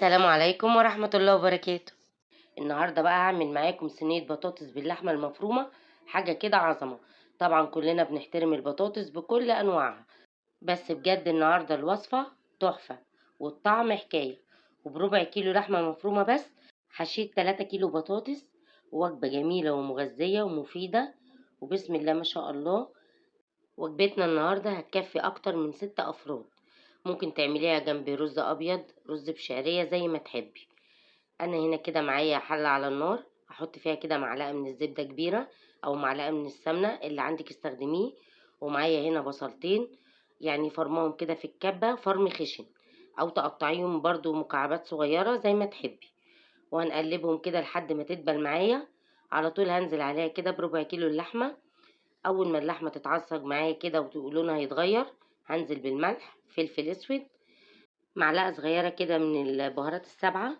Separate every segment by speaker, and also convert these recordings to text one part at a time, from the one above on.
Speaker 1: السلام عليكم ورحمة الله وبركاته. النهاردة بقى هعمل معاكم صينية بطاطس باللحمة المفرومة، حاجة كده عظمة. طبعا كلنا بنحترم البطاطس بكل أنواعها، بس بجد النهاردة الوصفة تحفة والطعم حكاية. وبربع كيلو لحمة مفرومة بس حشيت 3 كيلو بطاطس، وجبة جميلة ومغذية ومفيدة، وبسم الله ما شاء الله. وجبتنا النهاردة هتكفي أكتر من 6 أفراد. ممكن تعمليها جنب رز أبيض، رز بشعرية، زي ما تحبي. انا هنا كده معايا حله على النار، هحط فيها كده معلقه من الزبده كبيره او معلقه من السمنه اللي عندك استخدميه. ومعايا هنا بصلتين، يعني فرماهم كده في الكبه فرم خشن، او تقطعيهم برضو مكعبات صغيره زي ما تحبي. وهنقلبهم كده لحد ما تدبل معايا. على طول هنزل عليها كده بربع كيلو اللحمه. اول ما اللحمه تتعصج معايا كده ولونها يتغير، هنزل بالملح، فلفل اسود، معلقه صغيره كده من البهارات السبعه،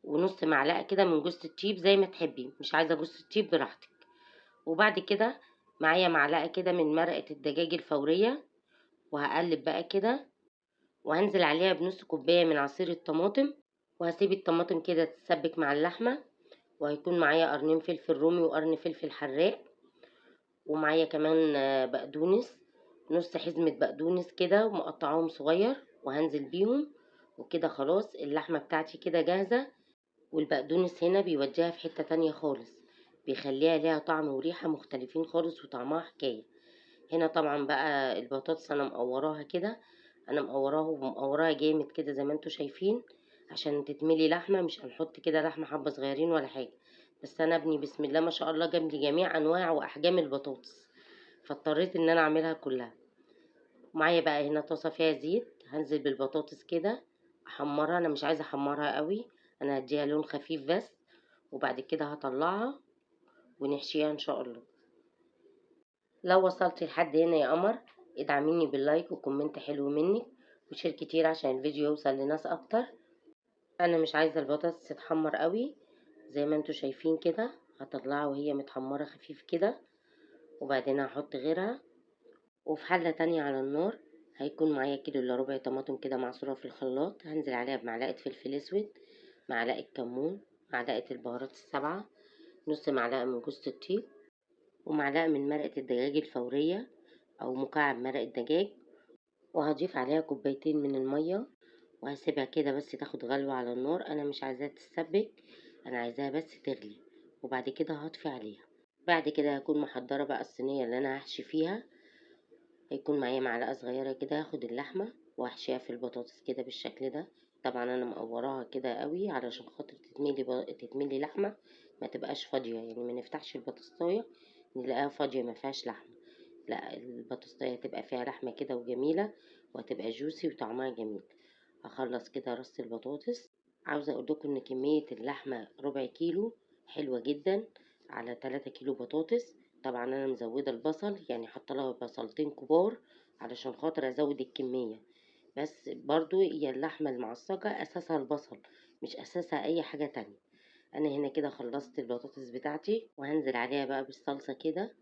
Speaker 1: ونص معلقه كده من جوز الطيب زي ما تحبي، مش عايزه جوز الطيب براحتك. وبعد كده معايا معلقه كده من مرقه الدجاج الفوريه، وهقلب بقى كده. وهنزل عليها بنص كوبايه من عصير الطماطم، وهسيب الطماطم كده تتسبك مع اللحمه. وهيكون معايا قرنين فلفل رومي وقرن فلفل حراق، ومعايا كمان بقدونس، نص حزمه بقدونس كده ومقطعاهم صغير، وهنزل بيهم. وكده خلاص اللحمه بتاعتي كده جاهزه. والبقدونس هنا بيوديها في حتة تانية خالص، بيخليها ليها طعم وريحة مختلفين خالص وطعمها حكاية. هنا طبعا بقى البطاطس انا مقوراها كده، انا مقوراها ومقوراها جامد كده زي ما انتوا شايفين. عشان تتملي لحمة، مش هنحط كده لحمة حبة صغيرين ولا حاجة. بس انا ابني بسم الله ما شاء الله جنب جميع انواع واحجام البطاطس، فاضطريت ان انا اعملها كلها. معايا بقى هنا طاسة فيها زيت، هنزل بالبطاطس كده احمرها. انا مش عايزة احمرها قوي، انا هديها لون خفيف بس. وبعد كده هطلعها ونحشيها ان شاء الله. لو وصلت لحد هنا يا قمر، ادعميني باللايك وكومنت حلو منك، وشير كتير عشان الفيديو يوصل لناس اكتر. انا مش عايزة البطاطس تتحمر قوي، زي ما انتوا شايفين كده. هطلعها وهي متحمرة خفيف كده، وبعدين هحط غيرها. وفي حلة تانية على النار هيكون معايا كيلو الا ربع طماطم كده معصورة في الخلاط، هنزل عليها بمعلقة فلفل اسود، معلقة كمون، معلقة البهارات السبعة، نص معلقة من جوز الطيب، ومعلقة من مرقة الدجاج الفورية أو مكعب مرق الدجاج. وهضيف عليها كوبايتين من المية، وهسيبها كده بس تاخد غلوة على النار. أنا مش عايزاها تتسبك، أنا عايزاها بس تغلي. وبعد كده هطفي عليها. بعد كده هكون محضرة بقى الصينية اللي أنا هحشي فيها. هيكون معايا معلقة صغيرة كده، هاخد اللحمة وهحشيها في البطاطس كده بالشكل ده. طبعا أنا مقوراها كده قوي علشان خاطر تتملي لحمة، ما تبقاش فاضية. يعني ما نفتحش البطاطساية نلاقيها فاضية ما فيهاش لحمة، لا البطاطساية هتبقى فيها لحمة كده وجميلة، وهتبقى جوسي وطعمها جميل. هخلص كده رص البطاطس. عاوزة اقول لكم ان كمية اللحمة ربع كيلو، حلوة جدا على 3 كيلو بطاطس. طبعا انا مزودة البصل، يعني حاطه لها بصلتين كبار علشان خاطر ازود الكمية. بس برضو هي اللحمة المعصجة اساسها البصل، مش اساسها اي حاجة تانية. انا هنا كده خلصت البطاطس بتاعتي، وهنزل عليها بقى بالصلصة كده.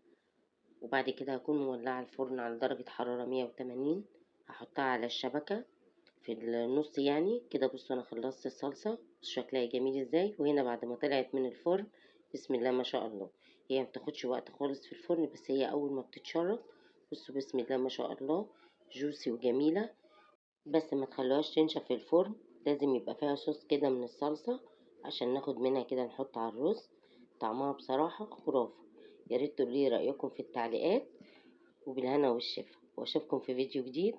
Speaker 1: وبعد كده هكون مولعة الفرن على درجة حرارة 180. هحطها على الشبكة في النص يعني كده. بصوا انا خلصت الصلصة، شكلها جميل ازاي. وهنا بعد ما طلعت من الفرن، بسم الله ما شاء الله، هي ما بتاخدش وقت خالص في الفرن، بس هي اول ما بتتشرب بصوا بسم الله ما شاء الله جوسي وجميلة. بس ما تخلوهاش تنشف في الفرن، لازم يبقى فيها صوص كده من الصلصة عشان ناخد منها كده نحط على الرز. طعمها بصراحة خرافة. يا ريت تقولي رأيكم في التعليقات، وبالهنا والشفا. واشوفكم في فيديو جديد،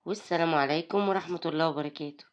Speaker 1: والسلام عليكم ورحمة الله وبركاته.